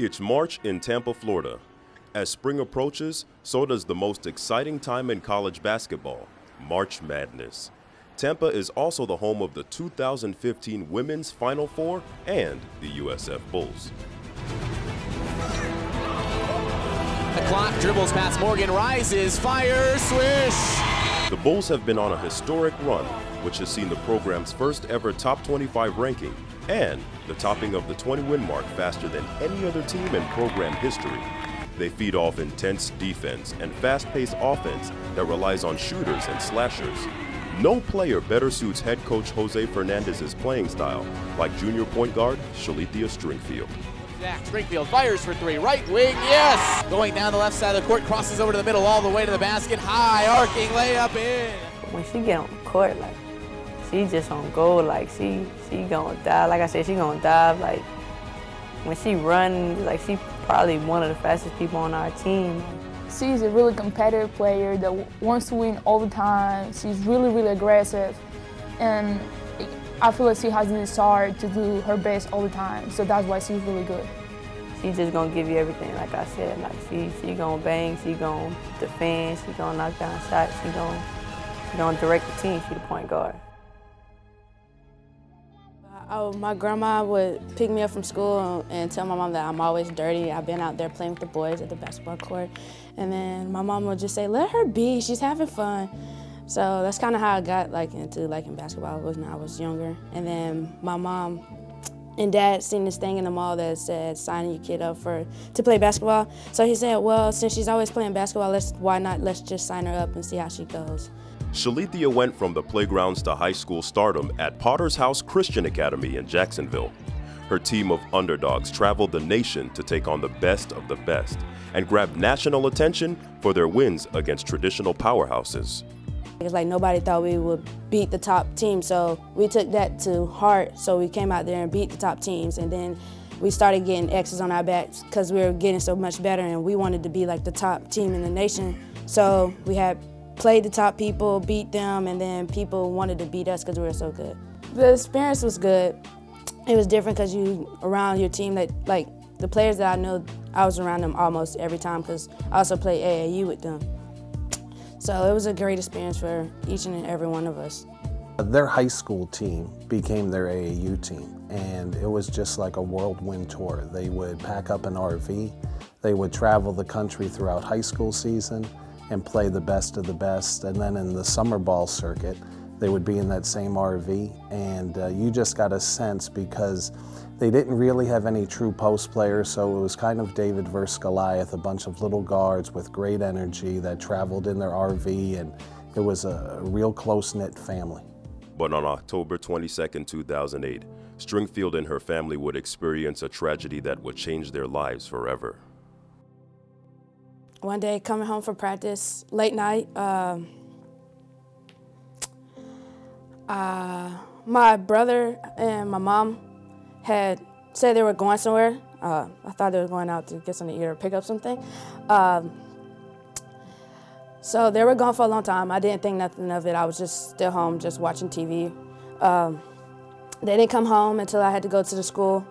It's March in Tampa, Florida. As spring approaches, so does the most exciting time in college basketball, March Madness. Tampa is also the home of the 2015 Women's Final Four and the USF Bulls. The clock dribbles past Morgan, rises, fires, swish! The Bulls have been on a historic run, which has seen the program's first ever top 25 ranking and the topping of the 20-win mark faster than any other team in program history. They feed off intense defense and fast-paced offense that relies on shooters and slashers. No player better suits head coach Jose Fernandez's playing style like junior point guard Shalethia Stringfield. Stringfield fires for three, right wing, yes! Going down the left side of the court, crosses over to the middle all the way to the basket, high arcing layup in. When she get on the court, like, she just on goal, like she gonna dive. Like I said, she gonna dive. Like when she run, like she probably one of the fastest people on our team. She's a really competitive player that wants to win all the time. She's really, really aggressive, and I feel like she has the desire to do her best all the time. So that's why she's really good. She's just gonna give you everything, like I said. Like she gonna bang, she gonna defend, she gonna knock down shots, she gonna direct the team. She the point guard. My grandma would pick me up from school and tell my mom that I'm always dirty. I've been out there playing with the boys at the basketball court. And then my mom would just say, let her be, she's having fun. So that's kind of how I got into liking basketball when I was younger. And then my mom and dad seen this thing in the mall that said signing your kid up to play basketball. So he said, well, since she's always playing basketball, let's just sign her up and see how she goes. Shalethia went from the playgrounds to high school stardom at Potter's House Christian Academy in Jacksonville. Her team of underdogs traveled the nation to take on the best of the best and grabbed national attention for their wins against traditional powerhouses. It's like nobody thought we would beat the top team, so we took that to heart. So we came out there and beat the top teams, and then we started getting X's on our backs because we were getting so much better and we wanted to be like the top team in the nation. So we had played the top people, beat them, and then people wanted to beat us because we were so good. The experience was good. It was different because you around your team that, like, the players that I know, I was around them almost every time because I also played AAU with them. So it was a great experience for each and every one of us. Their high school team became their AAU team, and it was just like a whirlwind tour. They would pack up an RV, they would travel the country throughout high school season and play the best of the best, and then in the summer ball circuit, they would be in that same RV, and you just got a sense because they didn't really have any true post players, so it was kind of David versus Goliath, a bunch of little guards with great energy that traveled in their RV, and it was a real close-knit family. But on October 22, 2008, Stringfield and her family would experience a tragedy that would change their lives forever. One day, coming home from practice, late night, my brother and my mom had said they were going somewhere. I thought they were going out to get something to eat or pick up something. So they were gone for a long time. I didn't think nothing of it. I was just still home, just watching TV. They didn't come home until I had to go to school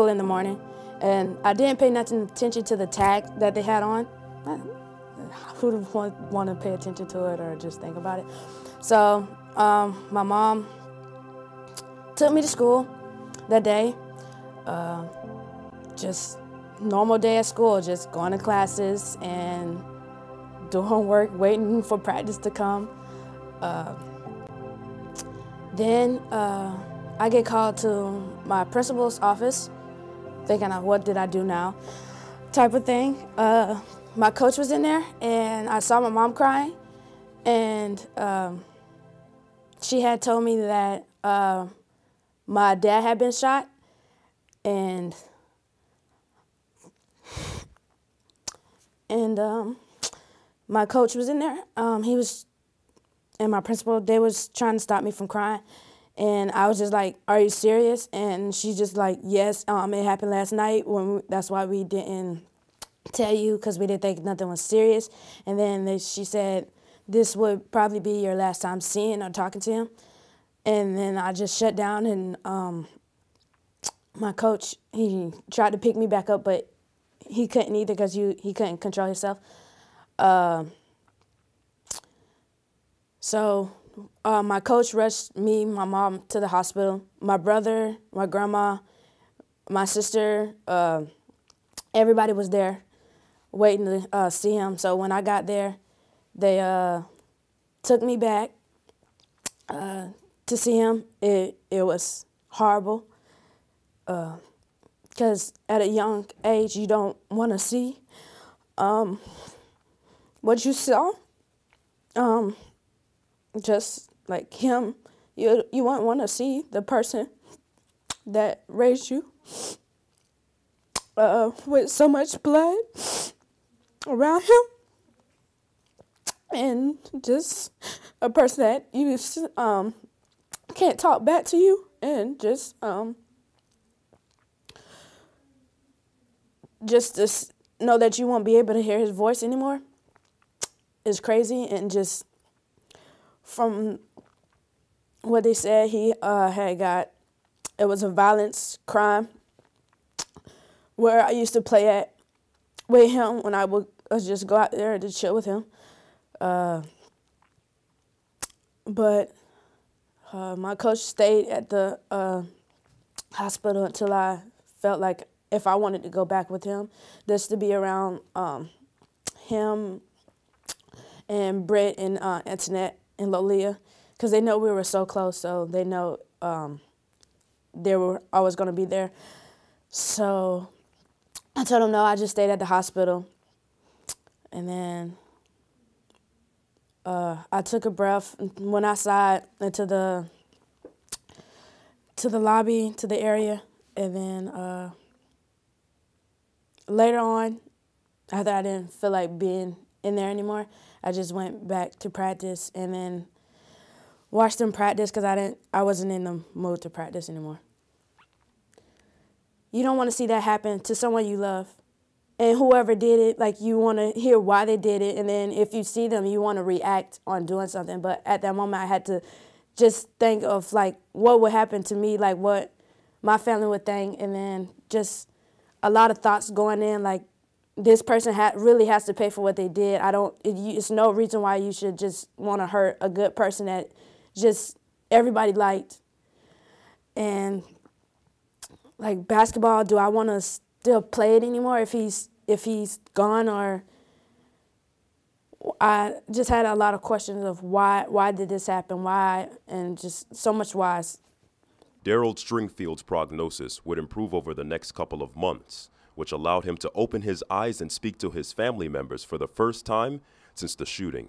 in the morning. And I didn't pay nothing attention to the tag that they had on. Who would want to pay attention to it or just think about it? So my mom took me to school that day. Just normal day at school, just going to classes and doing work, waiting for practice to come. Then I get called to my principal's office, thinking, what did I do now, type of thing. My coach was in there, and I saw my mom crying, and she had told me that my dad had been shot, and my coach was in there. And my principal, they was trying to stop me from crying. And I was just like, are you serious? And she's just like, yes, it happened last night. That's why we didn't tell you, because we didn't think nothing was serious. And then she said, this would probably be your last time seeing or talking to him. And then I just shut down, and my coach, he tried to pick me back up, but he couldn't either because he couldn't control himself. So my coach rushed me, my mom to the hospital. My brother, my grandma, my sister, everybody was there waiting to see him. So when I got there, they took me back to see him. It was horrible because at a young age, you don't want to see what you saw. Just like him, you wouldn't want to see the person that raised you with so much blood around him, and just a person that you can't talk back to you, and just to know that you won't be able to hear his voice anymore is crazy. And just from what they said, he it was a violence crime where I used to play at with him when I would just go out there to chill with him. But my coach stayed at the hospital until I felt like if I wanted to go back with him, just to be around him and Britt and Antoinette and Lolia, because they know we were so close, so they know they were always going to be there. So I told them no, I just stayed at the hospital. And then I took a breath and went outside into the lobby, to the area, and then later on, after I didn't feel like being in there anymore, I just went back to practice and then watched them practice because I wasn't in the mood to practice anymore. You don't want to see that happen to someone you love. And whoever did it, like, you want to hear why they did it, and then if you see them, you want to react on doing something. But at that moment, I had to just think of, like, what would happen to me, like, what my family would think, and then just a lot of thoughts going in, like, this person really has to pay for what they did. It's no reason why you should just want to hurt a good person that just everybody liked. And, like, basketball, do I want to still play it anymore if he's gone? Or I just had a lot of questions of why did this happen, why, and just so much whys. Daryl Stringfield's prognosis would improve over the next couple of months, which allowed him to open his eyes and speak to his family members for the first time since the shooting.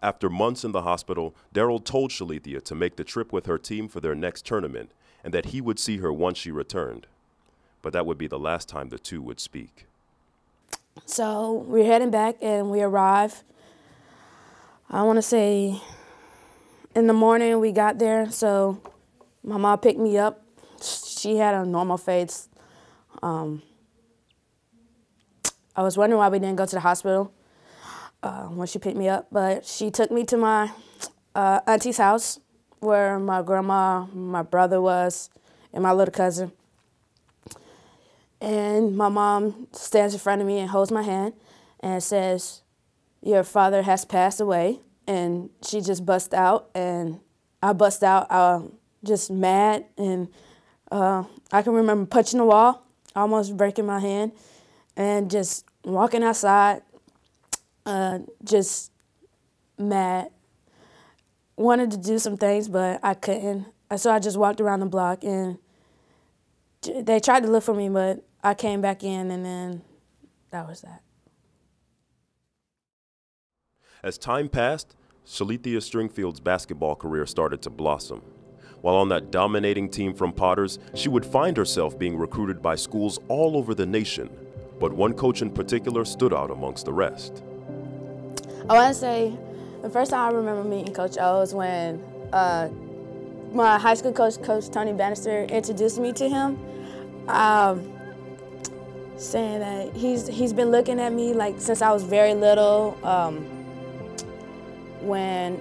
After months in the hospital, Daryl told Shalethia to make the trip with her team for their next tournament and that he would see her once she returned. But that would be the last time the two would speak. So we're heading back, and we arrive, I want to say, in the morning we got there. So my mom picked me up. She had a normal face. I was wondering why we didn't go to the hospital when she picked me up, but she took me to my auntie's house where my grandma, my brother was, and my little cousin. And my mom stands in front of me and holds my hand and says, "Your father has passed away." And she just bust out, and I bust out just mad. And I can remember punching the wall, almost breaking my hand, and just walking outside, just mad. Wanted to do some things, but I couldn't. So I just walked around the block, and they tried to look for me, but I came back in, and then that was that. As time passed, Shalethia Stringfield's basketball career started to blossom. While on that dominating team from Potters, she would find herself being recruited by schools all over the nation, but one coach in particular stood out amongst the rest. I want to say the first time I remember meeting Coach O was when my high school coach, Coach Tony Bannister, introduced me to him, saying that he's been looking at me like since I was very little. When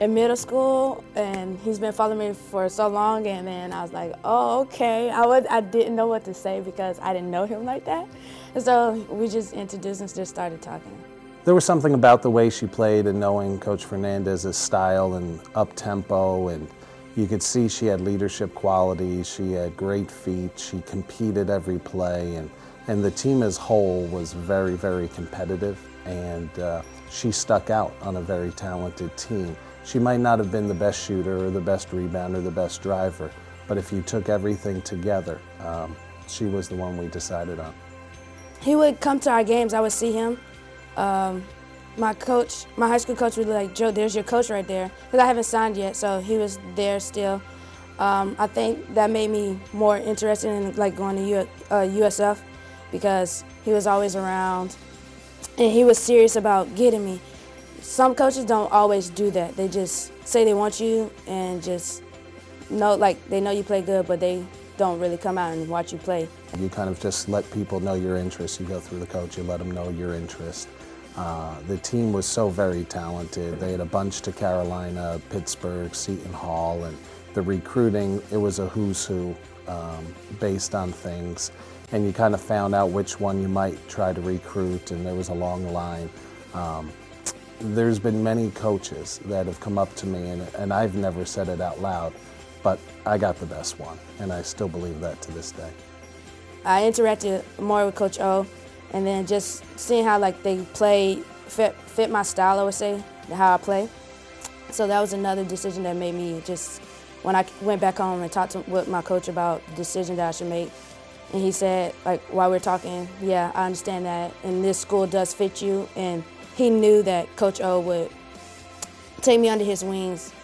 in middle school, and he's been following me for so long, and then I was like, oh, okay. I didn't know what to say because I didn't know him like that. And so we just introduced and just started talking. There was something about the way she played and knowing Coach Fernandez's style and up-tempo, and you could see she had leadership qualities, she had great feet, she competed every play, and the team as whole was very, very competitive, and she stuck out on a very talented team. She might not have been the best shooter or the best rebounder or the bbest driver, but if you took everything together, she was the one we decided on. He would come to our games. I would see him. My high school coach would be like, Joe, there's your coach right there. Because I haven't signed yet, so he was there still. I think that made me more interested in like going to USF because he was always around and he was serious about getting me. Some coaches don't always do that. They just say they want you and just know, like they know you play good, but they don't really come out and watch you play. You kind of just let people know your interest. You go through the coach, you let them know your interest. The team was so very talented. They had a bunch to Carolina, Pittsburgh, Seton Hall, and the recruiting, it was a who's who based on things. And you kind of found out which one you might try to recruit, and there was a long line. There's been many coaches that have come up to me, and I've never said it out loud, but I got the best one, and I still believe that to this day. I interacted more with Coach O, and then just seeing how like they play fit my style, I would say, how I play. So that was another decision that made me just, when I went back home and talked with my coach about the decision that I should make, and he said, like, while we were talking, yeah, I understand that, and this school does fit you, and he knew that Coach O would take me under his wings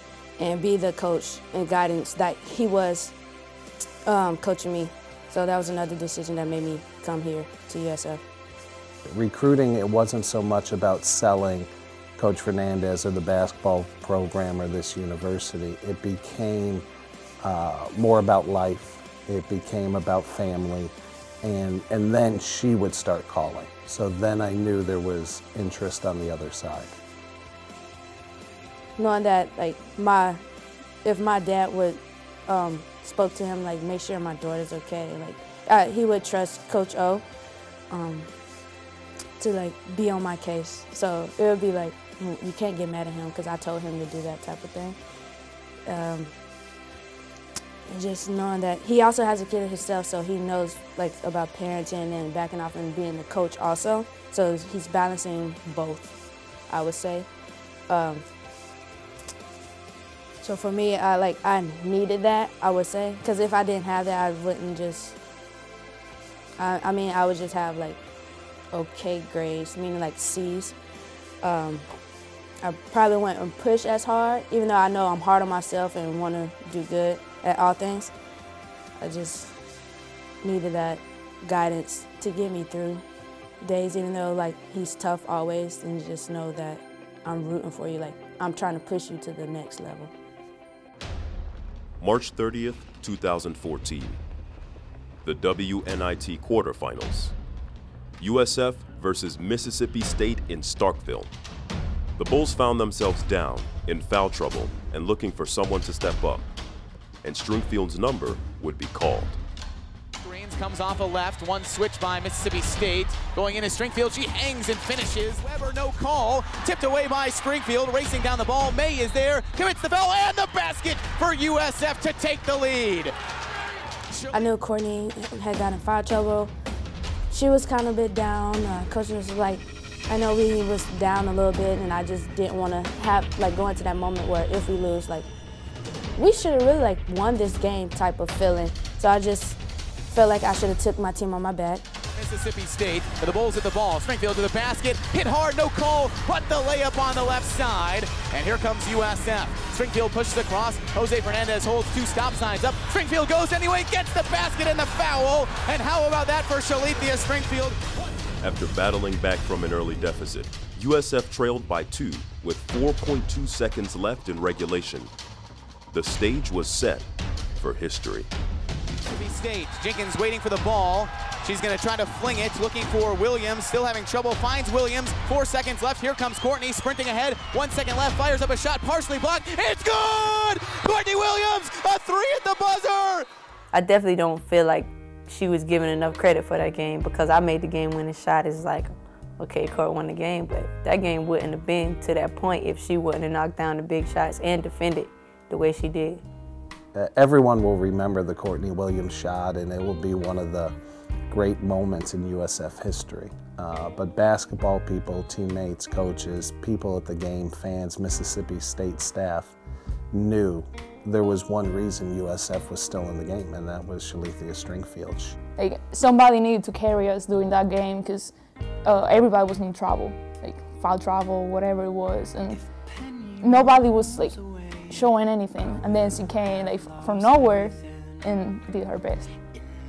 and be the coach and guidance that he was coaching me. So that was another decision that made me come here to USF. Recruiting, it wasn't so much about selling Coach Fernandez or the basketball program or this university. It became more about life. It became about family. And then she would start calling. So then I knew there was interest on the other side. Knowing that, like, if my dad would spoke to him, like, make sure my daughter's okay, like, he would trust Coach O to, like, be on my case. So it would be like, you can't get mad at him because I told him to do that type of thing. Just knowing that he also has a kid himself, so he knows like about parenting and backing off and being the coach also. So he's balancing both, I would say. So for me, I needed that, I would say, because if I didn't have that, I wouldn't just. I mean, I would just have like okay grades, meaning like C's. I probably wouldn't push as hard, even though I know I'm hard on myself and want to do good at all things. I just needed that guidance to get me through days, even though like he's tough always, and just know that I'm rooting for you, like I'm trying to push you to the next level. March 30th, 2014. The WNIT quarterfinals. USF versus Mississippi State in Starkville. The Bulls found themselves down, in foul trouble, and looking for someone to step up. And Stringfield's number would be called. Greens comes off a left, one switch by Mississippi State. Going into Stringfield, she hangs and finishes. Weber, no call. Tipped away by Stringfield, racing down the ball. May is there, commits the foul, and the basket for USF to take the lead. I knew Courtney had gotten in foul trouble. She was kind of a bit down. Coach was like, I know we was down a little bit, and I just didn't want to have like go into that moment where if we lose, like we should have really like won this game type of feeling. So I just felt like I should have took my team on my back. Mississippi State, the Bulls at the ball. Stringfield to the basket, hit hard, no call, but the layup on the left side. And here comes USF. Stringfield pushes across. Jose Fernandez holds two stop signs up. Stringfield goes anyway, gets the basket and the foul. And how about that for Shalethia Stringfield? After battling back from an early deficit, USF trailed by 2 with 4.2 seconds left in regulation. The stage was set for history. Mississippi State. Jenkins waiting for the ball. She's going to try to fling it, looking for Williams, still having trouble, finds Williams, 4 seconds left. Here comes Courtney, sprinting ahead, 1 second left, fires up a shot, partially blocked. It's good! Courtney Williams, a 3 at the buzzer! I definitely don't feel like she was given enough credit for that game because I made the game-winning shot. It's like, okay, Court won the game, but that game wouldn't have been to that point if she wouldn't have knocked down the big shots and defended the way she did. Everyone will remember the Courtney Williams shot, and it will be one of the great moments in USF history. But basketball people, teammates, coaches, people at the game, fans, Mississippi State staff knew there was one reason USF was still in the game, and that was Shalethia Stringfield. Like, somebody needed to carry us during that game because everybody was in trouble, like foul trouble, whatever it was, and nobody was like showing anything. And then she came like from nowhere and did her best.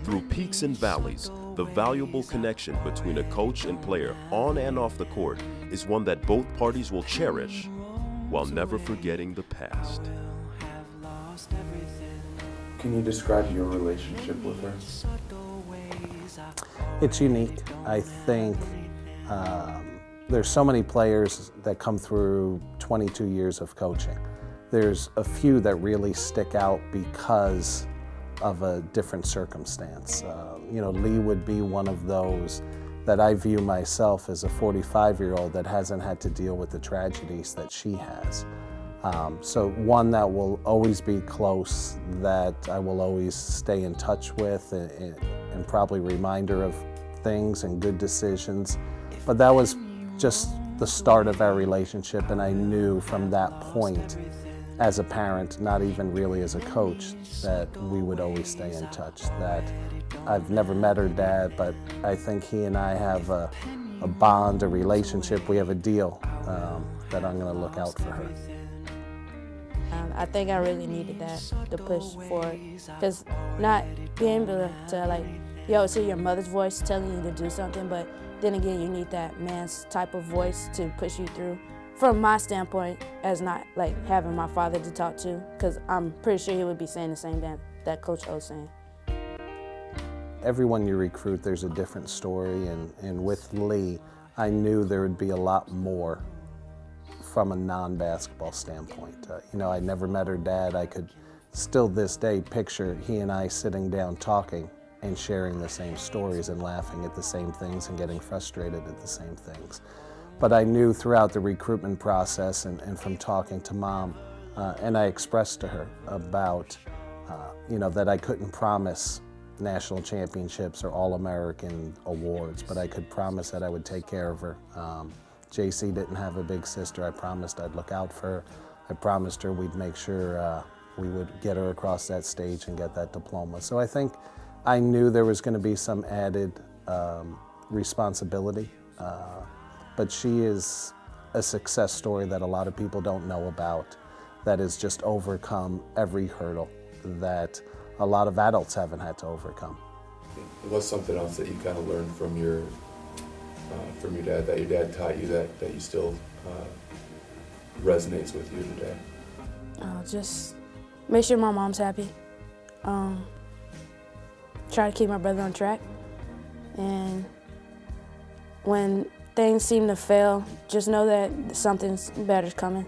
Through peaks and valleys, the valuable connection between a coach and player on and off the court is one that both parties will cherish while never forgetting the past. Can you describe your relationship with her? It's unique. I think there's so many players that come through 22 years of coaching. There's a few that really stick out because of a different circumstance. You know, Lee would be one of those that I view myself as a 45-year-old that hasn't had to deal with the tragedies that she has. So one that will always be close, that I will always stay in touch with and probably remind her of things and good decisions. But that was just the start of our relationship, and I knew from that point as a parent, not even really as a coach, that we would always stay in touch. That I've never met her dad, but I think he and I have a bond, a relationship. We have a deal that I'm going to look out for her. I think I really needed that to push forward, because not being able to like, you always hear your mother's voice telling you to do something, but then again, you need that man's type of voice to push you through. From my standpoint, as not like having my father to talk to, because I'm pretty sure he would be saying the same thing that Coach O's saying. Everyone you recruit, there's a different story, and with Lee, I knew there would be a lot more from a non-basketball standpoint. You know, I never met her dad. I could still this day picture he and I sitting down talking and sharing the same stories and laughing at the same things and getting frustrated at the same things. But I knew throughout the recruitment process and from talking to Mom, and I expressed to her about, you know, that I couldn't promise national championships or All-American awards, but I could promise that I would take care of her. JC didn't have a big sister. I promised I'd look out for her. I promised her we'd make sure we would get her across that stage and get that diploma. So I think I knew there was going to be some added responsibility. But she is a success story that a lot of people don't know about, that has just overcome every hurdle that a lot of adults haven't had to overcome. What's something else that you kind of learned from your dad, that your dad taught you, that you still resonates with you today? Just make sure my mom's happy. Try to keep my brother on track. And when things seem to fail, just know that something better's coming.